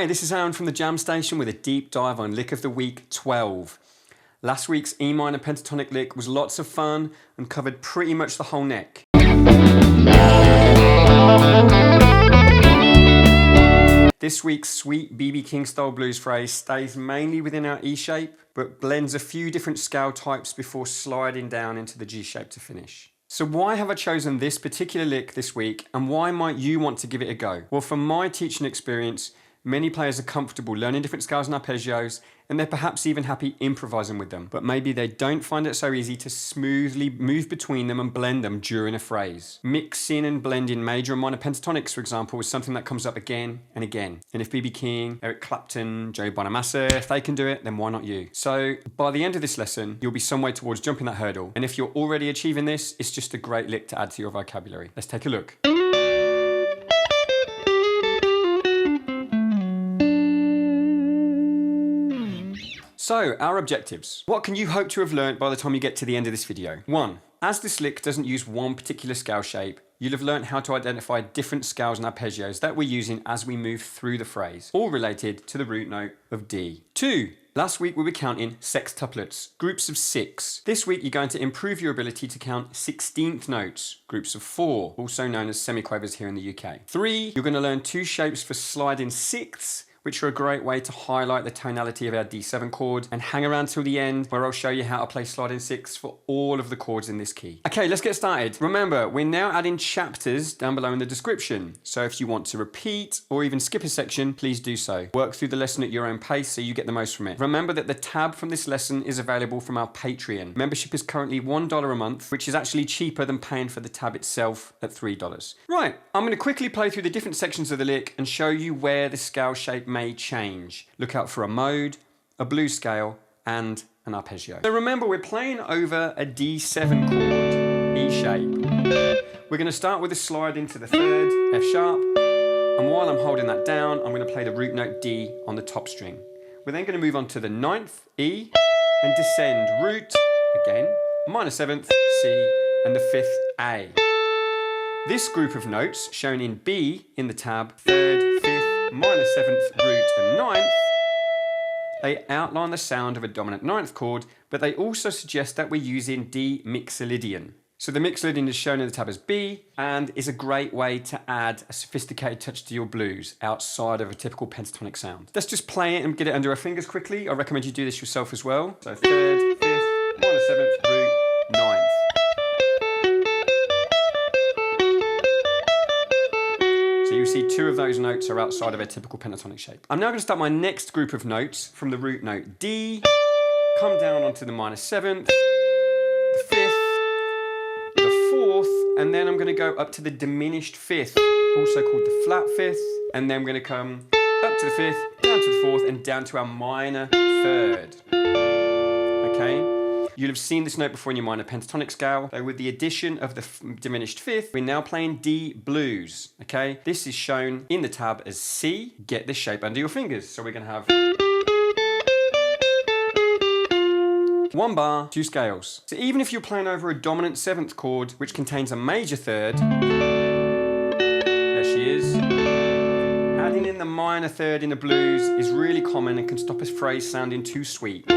Hi, this is Aaron from the Jam Station with a deep dive on Lick of the Week 12. Last week's E minor pentatonic lick was lots of fun and covered pretty much the whole neck. This week's sweet B.B. King style blues phrase stays mainly within our E shape, but blends a few different scale types before sliding down into the G shape to finish. So why have I chosen this particular lick this week, and why might you want to give it a go? Well, from my teaching experience, many players are comfortable learning different scales and arpeggios, and they're perhaps even happy improvising with them. But maybe they don't find it so easy to smoothly move between them and blend them during a phrase. Mixing and blending major and minor pentatonics, for example, is something that comes up again and again. And if B.B. King, Eric Clapton, Joe Bonamassa, if they can do it, then why not you? So by the end of this lesson, you'll be some way towards jumping that hurdle. And if you're already achieving this, it's just a great lick to add to your vocabulary. Let's take a look. So, our objectives. What can you hope to have learnt by the time you get to the end of this video? 1. As this lick doesn't use one particular scale shape, you'll have learnt how to identify different scales and arpeggios that we're using as we move through the phrase, all related to the root note of D. 2. Last week we were counting sextuplets, groups of 6. This week you're going to improve your ability to count 16th notes, groups of 4, also known as semiquavers here in the UK. 3. You're going to learn 2 shapes for sliding sixths, which are a great way to highlight the tonality of our D7 chord, and hang around till the end where I'll show you how to play sliding sixths for all of the chords in this key. Okay, let's get started. Remember, we're now adding chapters down below in the description. So if you want to repeat or even skip a section, please do so. Work through the lesson at your own pace so you get the most from it. Remember that the tab from this lesson is available from our Patreon. Membership is currently $1 a month, which is actually cheaper than paying for the tab itself at $3. Right, I'm going to quickly play through the different sections of the lick and show you where the scale shape may change. Look out for a mode, a blues scale, and an arpeggio. So remember, we're playing over a D7 chord, E shape. We're going to start with a slide into the 3rd, F sharp, and while I'm holding that down, I'm going to play the root note D on the top string. We're then going to move on to the 9th, E, and descend root, again, minor 7th, C, and the 5th, A. This group of notes, shown in B in the tab, 3rd, 5th, minor 7th, root, and 9th, they outline the sound of a dominant 9th chord, but they also suggest that we're using D Mixolydian. So the Mixolydian is shown in the tab as B, and is a great way to add a sophisticated touch to your blues outside of a typical pentatonic sound. Let's just play it and get it under our fingers quickly. I recommend you do this yourself as well. So 3rd, 5th, minor 7th, root, 9th. You see 2 of those notes are outside of a typical pentatonic shape. I'm now going to start my next group of notes from the root note D, come down onto the minor 7th, the 5th, the 4th, and then I'm going to go up to the diminished 5th, also called the flat 5th, and then I'm going to come up to the 5th, down to the 4th, and down to our minor 3rd. Okay? You'll have seen this note before in your minor pentatonic scale. So with the addition of the diminished 5th, we're now playing D blues, okay? This is shown in the tab as C. Get this shape under your fingers. So we're gonna have 1 bar, 2 scales. So even if you're playing over a dominant 7th chord, which contains a major 3rd, there she is. Adding in the minor 3rd in the blues is really common and can stop a phrase sounding too sweet.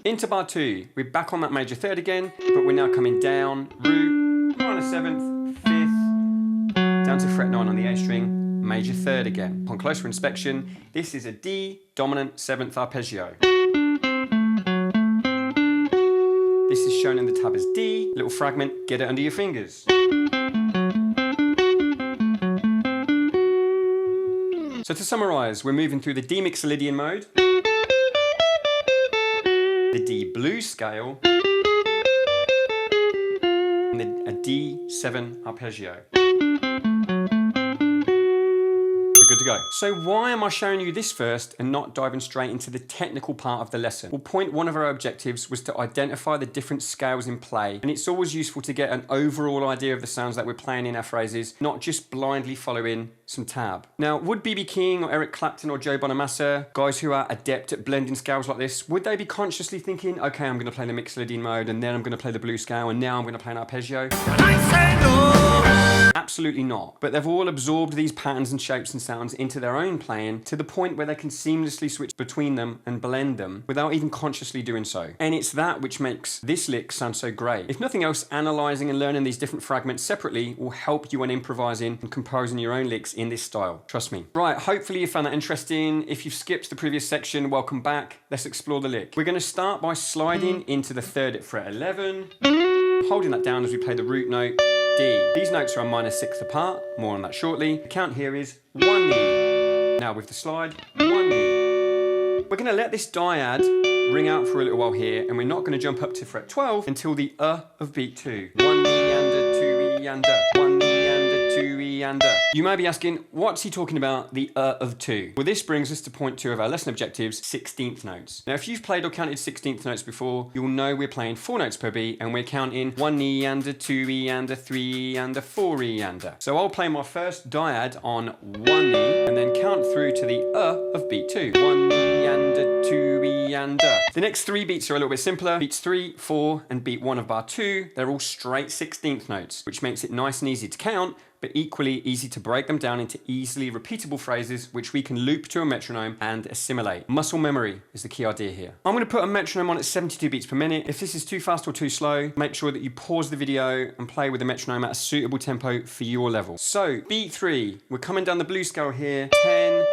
Into bar 2, we're back on that major 3rd again, but we're now coming down, root, minor 7th, 5th, down to fret 9 on the A string, major 3rd again. Upon closer inspection, this is a D dominant 7th arpeggio. This is shown in the tab as D, little fragment, get it under your fingers. So to summarise, we're moving through the D Mixolydian mode, the D blues scale, and a D7 arpeggio. We're good to go. So why am I showing you this first and not diving straight into the technical part of the lesson? Well, point 1 of our objectives was to identify the different scales in play, and it's always useful to get an overall idea of the sounds that we're playing in our phrases, not just blindly following some tab. Now, would B.B. King or Eric Clapton or Joe Bonamassa, guys who are adept at blending scales like this, would they be consciously thinking, okay, I'm going to play the Mixolydian mode, and then I'm going to play the blues scale, and now I'm going to play an arpeggio? Absolutely not. But they've all absorbed these patterns and shapes and sounds sounds into their own playing to the point where they can seamlessly switch between them and blend them without even consciously doing so. And it's that which makes this lick sound so great. If nothing else, analysing and learning these different fragments separately will help you when improvising and composing your own licks in this style. Trust me. Right, hopefully you found that interesting. If you've skipped the previous section, welcome back. Let's explore the lick. We're going to start by sliding into the 3rd at fret 11, holding that down as we play the root note D. These notes are a minor 6th apart, more on that shortly. The count here is 1 knee. Now with the slide, 1 knee. We're going to let this dyad ring out for a little while here, and we're not going to jump up to fret 12 until the of beat 2. 1 knee and a 2 E and a 1 knee and a 2 E and a. You may be asking, what's he talking about, the of 2? Well, this brings us to point 2 of our lesson objectives, 16th notes. Now, if you've played or counted 16th notes before, you'll know we're playing 4 notes per beat, and we're counting 1 E and a 2 E and a 3 E and a 4 E and a. So I'll play my first dyad on 1 knee, and then count through to the of beat 2. 1 knee and a 2 E and a. The next 3 beats are a little bit simpler. Beats 3, 4, and beat 1 of bar 2, they're all straight 16th notes, which makes it nice and easy to count, but equally easy to break them down into easily repeatable phrases which we can loop to a metronome and assimilate. Muscle memory is the key idea here. I'm going to put a metronome on at 72 beats per minute. If this is too fast or too slow, make sure that you pause the video and play with the metronome at a suitable tempo for your level. So, beat 3, we're coming down the blues scale here. 10,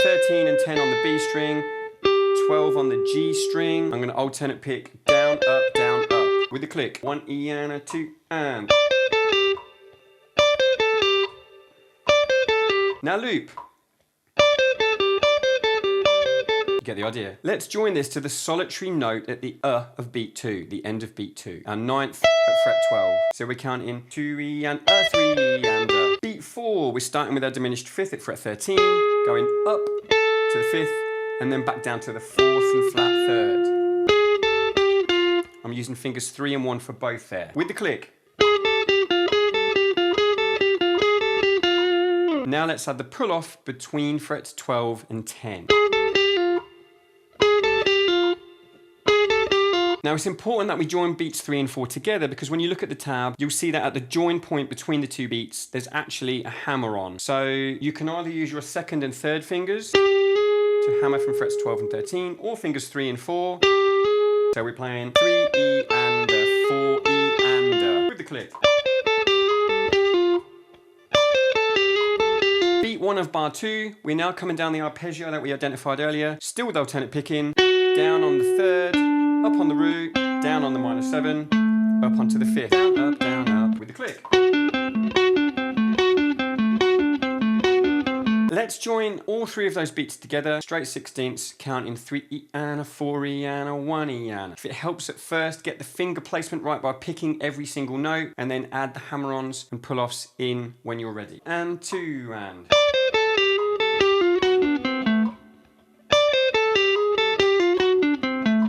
13 and 10 on the B string, 12 on the G string. I'm going to alternate pick down, up with the click. 1 E and a 2 and. Now loop. You get the idea. Let's join this to the solitary note at the of beat 2, the end of beat 2, our 9th at fret 12. So we're counting 2 E and a 3 E and a. Beat 4, we're starting with our diminished 5th at fret 13, going up to the 5th, and then back down to the 4th and flat 3rd. I'm using fingers 3 and 1 for both there. With the click. Now let's add the pull off between frets 12 and 10. Now it's important that we join beats 3 and 4 together, because when you look at the tab, you'll see that at the join point between the 2 beats, there's actually a hammer on. So you can either use your 2nd and 3rd fingers to hammer from frets 12 and 13, or fingers 3 and 4. So we're playing 3 E and a 4 E and a with the click. Beat 1 of bar 2, we're now coming down the arpeggio that we identified earlier, still with alternate picking, down on the 3rd, up on the root, down on the minor 7, up onto the 5th, down, up with the click. Let's join all 3 of those beats together, straight 16ths, counting 3 E and a 4 E and a 1 E and a. If it helps at first, get the finger placement right by picking every single note, and then add the hammer-ons and pull-offs in when you're ready. And 2 and.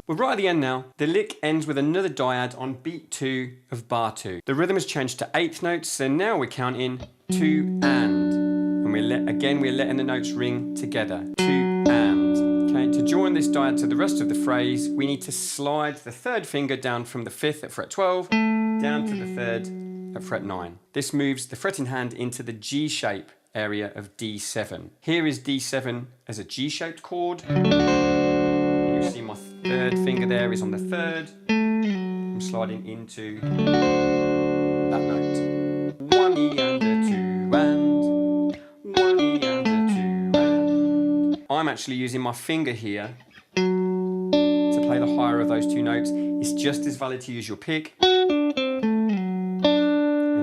We're right at the end now. The lick ends with another dyad on beat 2 of bar 2. The rhythm has changed to 8th notes, so now we're counting 2 and. And we're letting the notes ring together. 2 and. Okay, to join this dyad to the rest of the phrase, we need to slide the 3rd finger down from the 5th at fret 12, down to the 3rd at fret 9. This moves the fretting hand into the G shape area of D7. Here is D7 as a G-shaped chord. You see my 3rd finger there is on the 3rd. I'm sliding into that note. 1 E and a 2 and. 1 E and a 2 and. I'm actually using my finger here to play the higher of those 2 notes. It's just as valid to use your pick and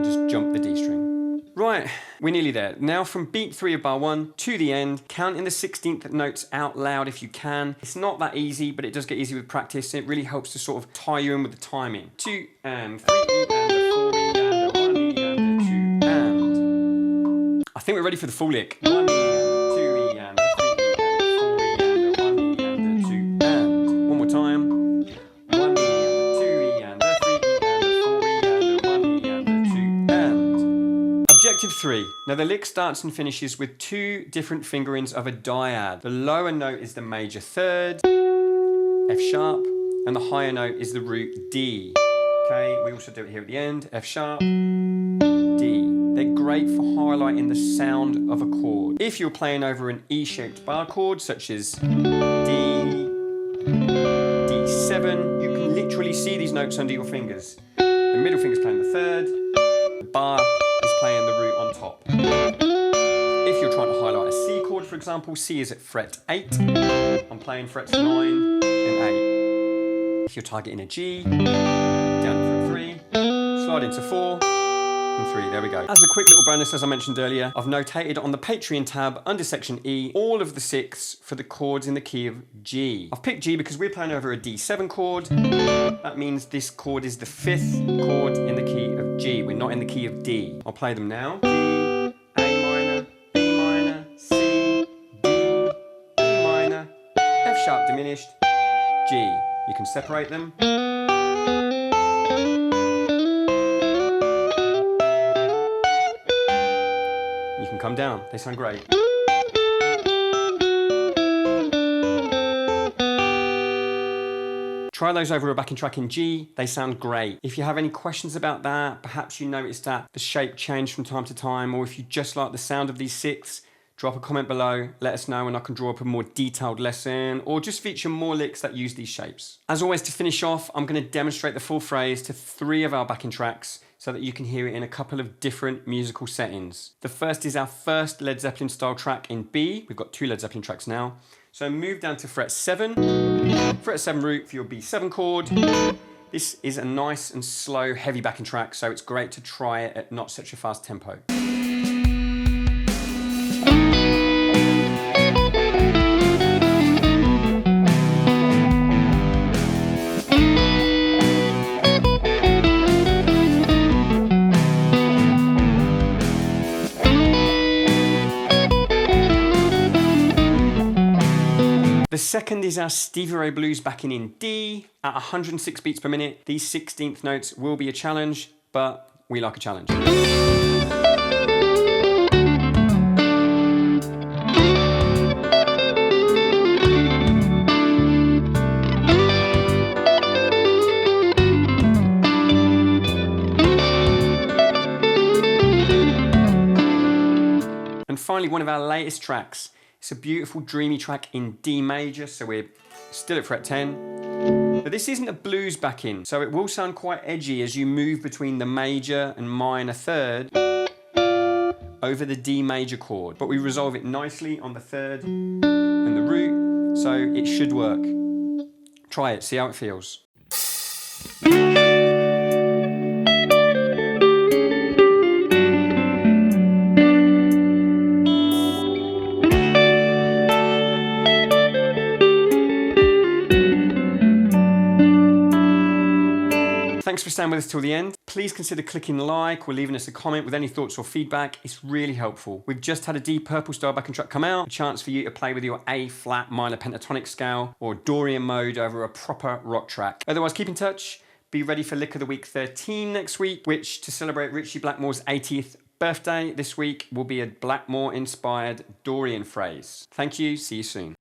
just jump the D string. Right, we're nearly there. Now from beat 3 of bar 1 to the end, counting the 16th notes out loud if you can. It's not that easy, but it does get easy with practice. It really helps to sort of tie you in with the timing. 2 and 3 E and a 4 E and a 1 E and a 2 and. I think we're ready for the full lick. 1 E and a 2 E and a 3 E and a 4 E and a 1 E and a 2 and. One more time. 1 E and a 2 E and a 3 E and a 4 E and a 1 E and a 2 and. Objective 3. Now the lick starts and finishes with 2 different fingerings of a dyad. The lower note is the major 3rd, F sharp, and the higher note is the root D. Okay, we also do it here at the end, F sharp, D. They're great great for highlighting the sound of a chord. If you're playing over an E-shaped bar chord, such as D, D7, you can literally see these notes under your fingers. The middle finger's playing the third, the bar is playing the root on top. If you're trying to highlight a C chord, for example, C is at fret 8, I'm playing frets 9 and 8. If you're targeting a G, down to fret 3, slide into 4 and 3, there we go. As a quick little bonus, as I mentioned earlier, I've notated on the Patreon tab under section E all of the 6 for the chords in the key of G. I've picked G because we're playing over a D7 chord. That means this chord is the 5th chord in the key of G. We're not in the key of D. I'll play them now. G, A minor, B minor, C, D, E minor, F sharp diminished, G. You can separate them. You can come down. They sound great. Try those over a backing track in G, they sound great. If you have any questions about that, perhaps you noticed that the shape changed from time to time, or if you just like the sound of these 6, drop a comment below, let us know and I can draw up a more detailed lesson, or just feature more licks that use these shapes. As always, to finish off, I'm going to demonstrate the full phrase to 3 of our backing tracks so that you can hear it in a couple of different musical settings. The first is our first Led Zeppelin style track in B. We've got 2 Led Zeppelin tracks now. So move down to fret 7, fret 7 root for your B7 chord. This is a nice and slow, heavy backing track, so it's great to try it at not such a fast tempo. The second is our Stevie Ray Blues backing in D at 106 beats per minute. These 16th notes will be a challenge, but we like a challenge. And finally, one of our latest tracks. It's a beautiful, dreamy track in D major, so we're still at fret 10. But this isn't a blues backing, so it will sound quite edgy as you move between the major and minor third over the D major chord. But we resolve it nicely on the third and the root, so it should work. Try it, see how it feels. Thanks for staying with us till the end. Please consider clicking like or leaving us a comment with any thoughts or feedback. It's really helpful. We've just had a Deep Purple style backing track come out, a chance for you to play with your A flat minor pentatonic scale or Dorian mode over a proper rock track. Otherwise, keep in touch. Be ready for Lick of the Week 13 next week, which, to celebrate Richie Blackmore's 80th birthday this week, will be a Blackmore-inspired Dorian phrase. Thank you. See you soon.